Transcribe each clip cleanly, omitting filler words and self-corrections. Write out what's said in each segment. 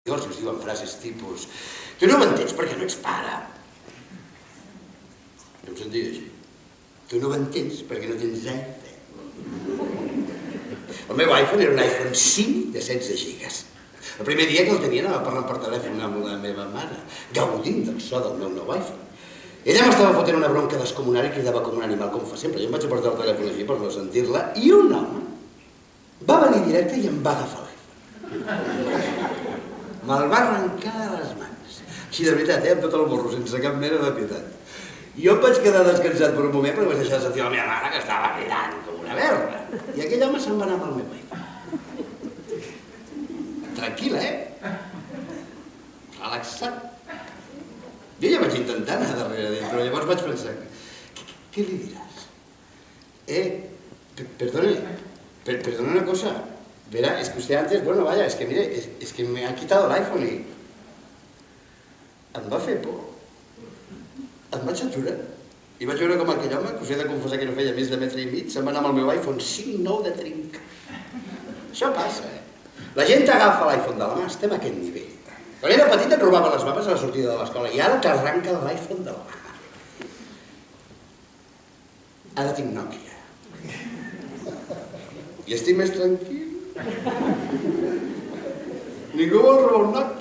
Si us diuen frases tipus tu no m'entens perquè no ets pare. No em sentia així. Tu no m'entens perquè no tens iPhone. El meu iPhone era un iPhone 5 de 16 gigas. El primer dia que el tenia anava parlant per telèfon amb la meva mare, gaudint del so del meu nou iPhone. Ella m'estava fotent una bronca descomunal i cridava com un animal, com fa sempre. Jo em vaig apartar el telèfon així per no sentir-la i un home va venir directe i em va agafar l'iPhone. Me'l va arrencar de les mans. Així de veritat, amb tot el morro, sense cap mena de pietat. Jo em vaig quedar descansat per un moment perquè vaig deixar de sentir la meva mare que estava cridant com una verra. I aquell home se'n va anar amb el meu iPhone. Tranquil, relaxat. Jo ja vaig intentar anar darrere d'ell, però llavors vaig pensar, què li diràs? Perdona una cosa. Verá, es que usted antes, bueno, vaya, es que mire, es que me ha quitado el iPhone y em va fer por. Em vaig aturar. I vaig veure com aquell home, que us he de confessar que no feia més de metre i mig, se'n va anar amb el meu iPhone 5 nou de trinca. Això passa, La gent t'agafa l'iPhone de la mà, estem a aquest nivell. Quan era petit et robava les mapes a la sortida de l'escola i ara t'arranca l'iPhone de la mà. Ara tinc Nokia. I estic més tranquil. Ningú vol robar un Nokia.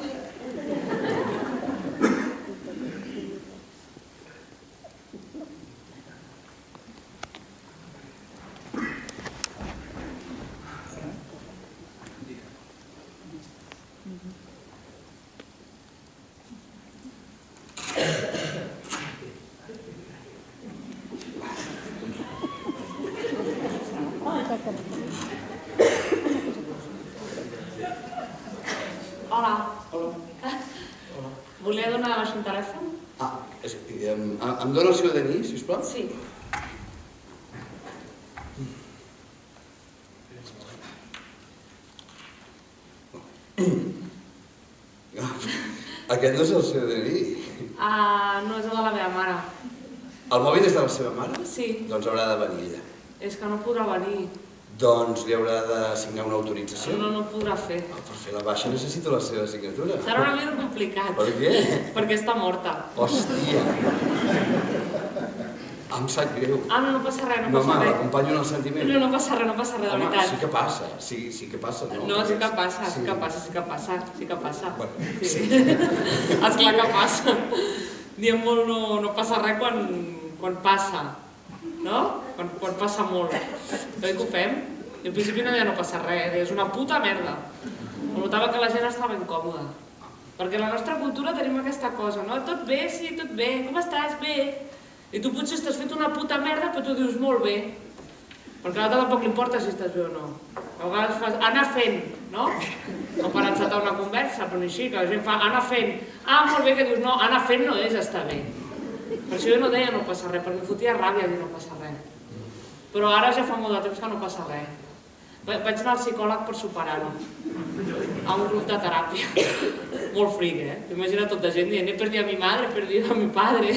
Volia donar el seu telèfon? Em dóna el seu DNI, sisplau? Sí. Aquest no és el seu DNI. No, és el de la meva mare. El mòbil és de la seva mare? Sí. Doncs haurà de venir ella. És que no podrà venir. Doncs li haurà de signar una autorització. No podrà fer. Per fer la baixa necessito la seva signatura. Serà una mica complicat. Per què? Perquè està morta. Hòstia. Em sap greu. No passa res, no No, passa home, res. l'acompanyo en el sentiment. No passa res, de Home, veritat. sí que passa, sí que passa, no? No, sí que passa. Bueno, Sí. Esclar que passa. Diem molt no passa res quan passa, no? Quan passa molt. Oi que ho fem? I al principi no deia no passa res, és una puta merda. Em notava que la gent estava incòmoda. Perquè a la nostra cultura tenim aquesta cosa, no? Tot bé, sí, tot bé, com estàs? Bé. I tu potser estàs fet una puta merda, però tu dius molt bé. Perquè a l'altre tampoc li importa si estàs bé o no. A vegades fas anar fent, no? No per encetar una conversa, però ni així, que la gent fa anar fent. Molt bé, que dius no, anar fent no és estar bé. Per això jo no deia no passa res, perquè em fotia ràbia dir no passa res. Però ara ja fa molt de temps que no passa res. Vaig anar al psicòleg per superar-ho, a un grup de teràpia. Molt fric, Imagina tota gent dient he perdido a mi madre, he perdido a mi padre,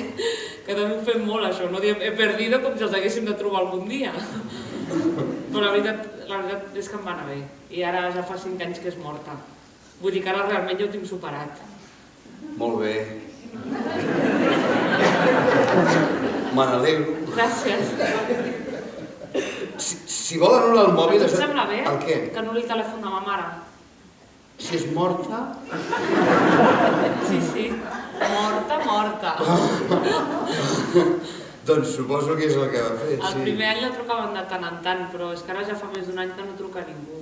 que també ho fem molt això, no diem he perdido com si els haguéssim de trobar algun dia. Però la veritat és que em va anar bé, i ara ja fa 5 anys que és morta. Vull dir que ara realment ja ho tinc superat. Molt bé. Me n'alegro. Gràcies. Si vol anul·lar el mòbil... Et sembla bé el què? que anul·li el telèfon de ma mare? Si és morta... Sí, morta. Doncs suposo que és el que va fer, sí. El primer any la trucaven de tant en tant, però és que ara ja fa més d'un any que no truca ningú.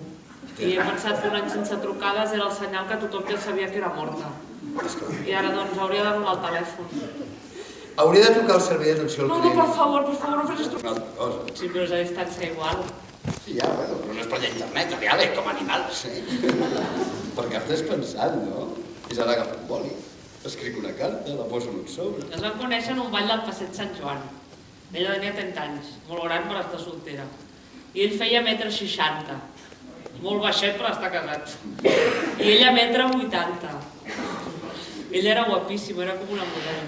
I he pensat que un any sense trucades era el senyal que tothom ja sabia que era morta. I ara doncs hauria d'anul·lar el telèfon. Hauria de trucar al servei d'atenció al client. No, per favor, no facis trucar. Una altra cosa. Sí, però és a distància igual. Sí, ja, bueno, però no és per internet, aviale, com animals, Per cartes pensant, no? És ara agafar un boli, escric una carta, la poso en un sobre. Es van conèixer en un ball del Passeig Sant Joan. Ella tenia 30 anys, molt gran per estar soltera. I ell feia 1,60 m. Molt baixet per estar casat. I ella 1,80 m. Ell era guapíssim, era com una model.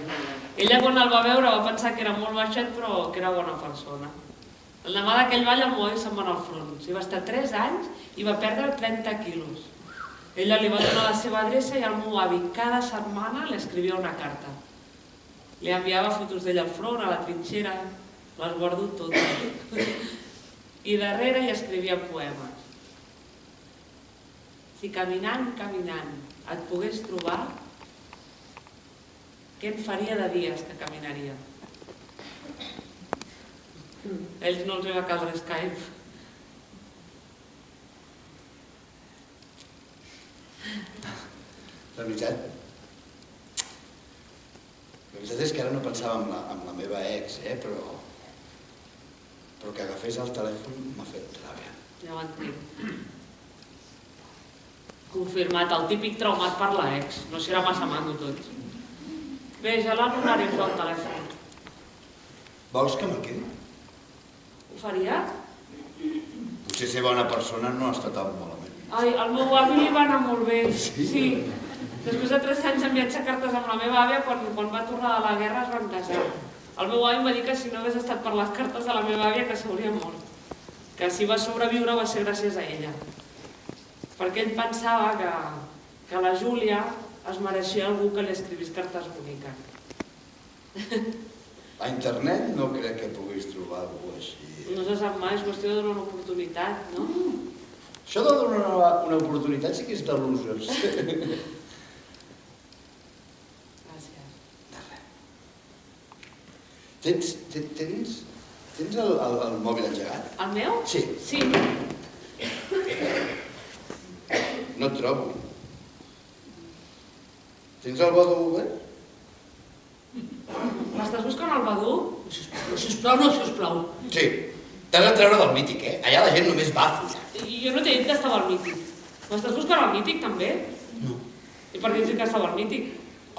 Ella quan el va veure va pensar que era molt baixet però que era bona persona. El demà d'aquell ball el moll se'n va anar al front. Va estar 3 anys i va perdre 30 quilos. Ella li va donar la seva adreça i el meu avi cada setmana li escrivia una carta. Li enviava fotos d'ella al front, a la trinxera, les guardo totes. I darrere hi escrivia poemes. Si caminant, caminant, et pogués trobar, què en faria de dies que caminaria? A ells no els va caldre Skype. La veritat és que ara no pensava en la meva ex, però que agafés el telèfon m'ha fet ràbia. Ja ho entenc. Confirmat, el típic traumat per l'ex. No serà massa maco tot. Bé, ja l'anul·laré el telèfon. Vols que me'l quedi? Ho faria? Potser ser bona persona no ha estat tan malament. Ai, al meu avi li va anar molt bé. Sí. Després de 3 anys enviant-se cartes amb la meva àvia, quan va tornar de la guerra es van casar. El meu avi em va dir que si no hagués estat per les cartes de la meva àvia que s'hauria mort. Que si va sobreviure va ser gràcies a ella. Perquè ell pensava que la Júlia es mereixia algú que li escrivís cartes boniques. A internet no crec que puguis trobar algú així. No se sap mai, és qüestió de donar una oportunitat, no? Això de donar una oportunitat sí que és de losers. Gràcies. De res. Tens el mòbil engegat? El meu? Sí. Sí. No et trobo. Tens el Badoo obert? M'estàs buscant al Badoo? No, sisplau. Sí. T'has de treure del mític, Allà la gent només va a follar. Jo no t'he dit que estava al mític. M'estàs buscant al mític, també? No. I per què ets que estava al mític?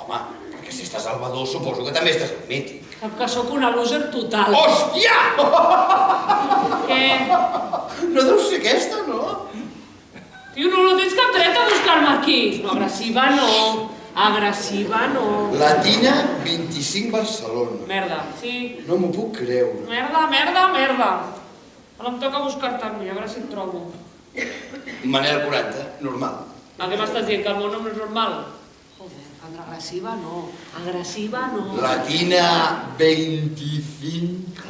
Home, perquè si estàs al Badoo suposo que també estàs al mític. Sap que sóc una loser total. Hòstia! Què? No deu ser aquesta, no? Tio, no tens cap dret a buscar-me aquí. No, agressiva no. Agressiva no. Latina 25 Barcelona. Merda, sí. No m'ho puc creure. Merda. Ara em toca buscar-te a mi, a veure si et trobo. Manel 40, normal. A què m'estàs dient, que el meu nom no és normal? Joder, agressiva no. Agressiva no. Latina 25.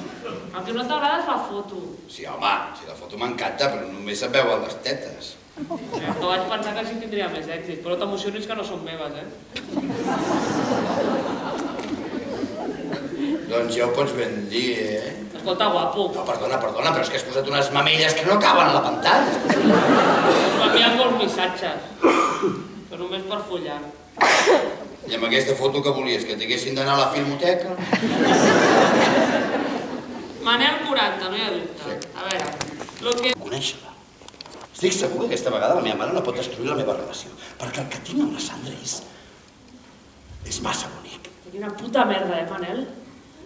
El que no t'agrada és la foto. Sí, home, si la foto m'encanta, però només se'n veuen les tetes. No vaig pensar que així tindria més èxit, però t'emocionis que no són meves, Doncs ja ho pots ben dir, Escolta, guapo. No, perdona, però és que has posat unes mamelles que no caben a la pantalla. M'envien molts missatges, però només per follar. I amb aquesta foto que volies, que t'haguessin d'anar a la filmoteca? Manel 40, no hi ha dubte. A veure, Conèixer-la. Estic segur que aquesta vegada la meva mare no pot destruir la meva relació, perquè el que tinc amb la Sandra és massa bonic. quina puta merda, Manel?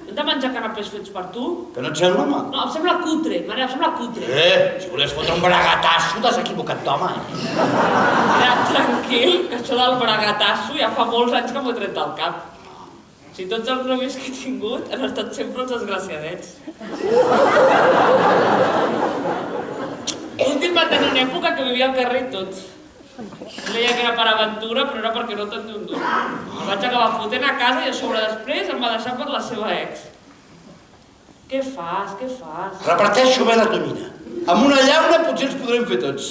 Hem de menjar canapés fets per tu? Que no et sembla, home? No, em sembla cutre, Manel, em sembla cutre. Si volies fotre un bragatasso, t'has equivocat d'home. Mira, tranquil, que això del bragatasso ja fa molts anys que m'ho he tret del cap. Si tots els nòvios que he tingut han estat sempre els desgraciadets. L'últim va tenir una època que vivia al carrer i tot. Deia que era per aventura, però era perquè no tenia un dur. El vaig acabar fotent a casa i a sobre després em va deixar per la seva ex. Què fas? Reparteixo bé la tonyina. Amb una llauna potser ens podrem fer tots.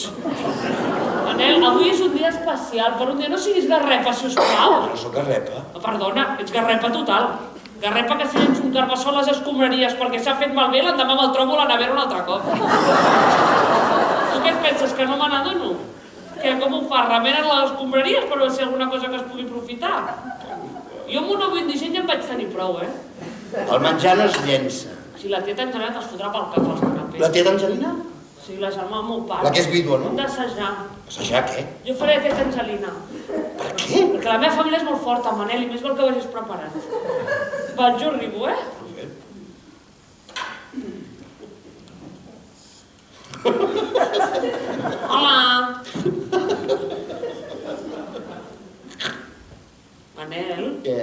Manel, avui és un dia especial, per un dia no siguis garrepa, sisplau. No sóc garrepa. Perdona, ets garrepa total. Garrepa que si ets un carbassó a les escombraries perquè s'ha fet malbé, l'endemà me'l trobo a la nevera un altre cop. Tu què et penses, que no me n'adono? Que com ho fas, remenen les escombraries per veure si hi ha alguna cosa que es pugui aprofitar? Jo amb un nou disseny en vaig tenir prou, El menjar no es llença. Si la tieta Angelina te'ls fotrà pel cap als canapés. La tieta Angelina? Sí, la germana del meu pare. La que és vídua, no? Hem d'assajar. Assajar què? Jo faré tieta Angelina. Per què? Perquè la meva família és molt forta, Manel, i més val que vagis preparat. Val, jo arribo, Hola! Manel? Què?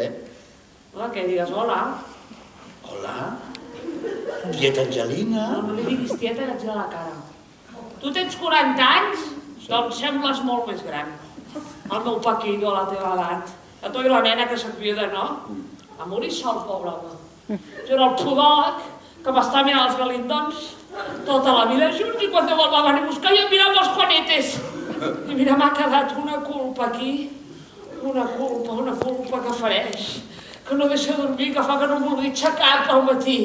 Hola, què digues? Hola? Hola? Tieta Angelina? No li diguis tieta i vaig de la cara. Tu tens 40 anys? Doncs sembles molt més gran. El meu Paquillo a la teva edat. A tu i la nena que se't viuda, no? Va morir sol, pobre home. Jo era el podòleg que m'estava mirant els galindons tota la vida junts i quan Déu el va venir a buscar jo mirava els Juanetes. I mira, m'ha quedat una culpa aquí. Una culpa que fareix. Que no deixa dormir, que fa que no em vulgui aixecar pel matí.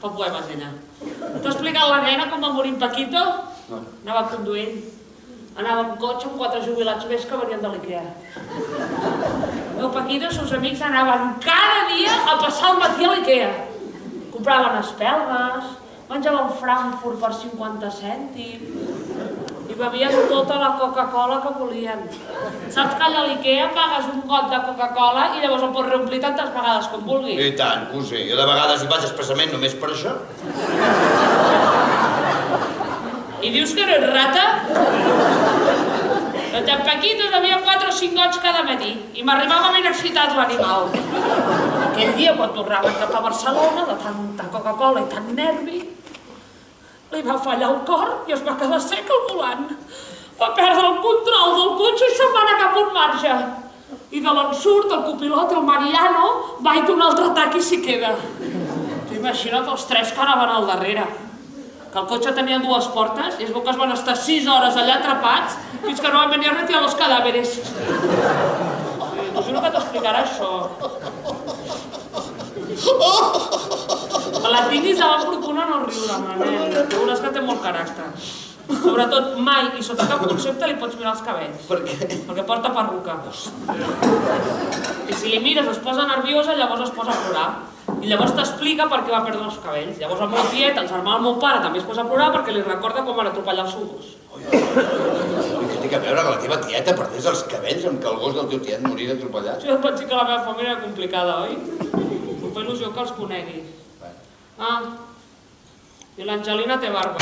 Fa poemes, ella. T'ha explicat la nena com va morir en Paquito? No. Anava conduint. Anava amb cotxe amb 4 jubilats més que venien de l'Ikea. El meu Paquito i els seus amics anaven cada dia a passar el matí a l'Ikea. Compraven espelmes, menjaven Frankfurt per 50 cèntims i bevien tota la Coca-Cola que volien. Saps que allà a l'Ikea pagues un got de Coca-Cola i llavors el pots reomplir tantes vegades com vulguis? I tant, que ho sé. Jo de vegades hi vaig expressament només per això. I dius que no ets rata? Doncs en Paquito bevia 4 o 5 gots cada matí i m'arribava ben excitat l'animal. Aquell dia, quan tornaven cap a Barcelona, de tanta Coca-Cola i tant nervi, li va fallar el cor i es va quedar sec al volant. Va perdre el control del cotxe i se'n va anar cap a un marge. I de l'ensurt, el copilot, el Mariano, va i d'un altre atac i s'hi queda. Imagina't els 3 que anaven al darrere. Que el cotxe tenia 2 portes i es veu que es van estar 6 hores allà atrapats fins que no van venir a retirar els cadàveres. T'ho juro que t'explicarà això. Que la tinguis davant procura no riure, Manel. Veuràs que té molt caràcter. Sobretot mai i sota cap concepte li pots mirar els cabells. Per què? Perquè porta perruca. I si li mires es posa nerviosa, llavors es posa a plorar. I llavors t'explica per què va perdre els cabells. Llavors el meu tiet, el germà del meu pare, també es posa a plorar perquè li recorda com van atropellar el seu gos. Què té a veure que la teva tieta perdés els cabells amb que el gos del teu tiet morir atropellat? Jo vaig dir que la meva família era complicada, oi? Em fa il·lusió que els coneguis. Ah, i l'Angelina té barba.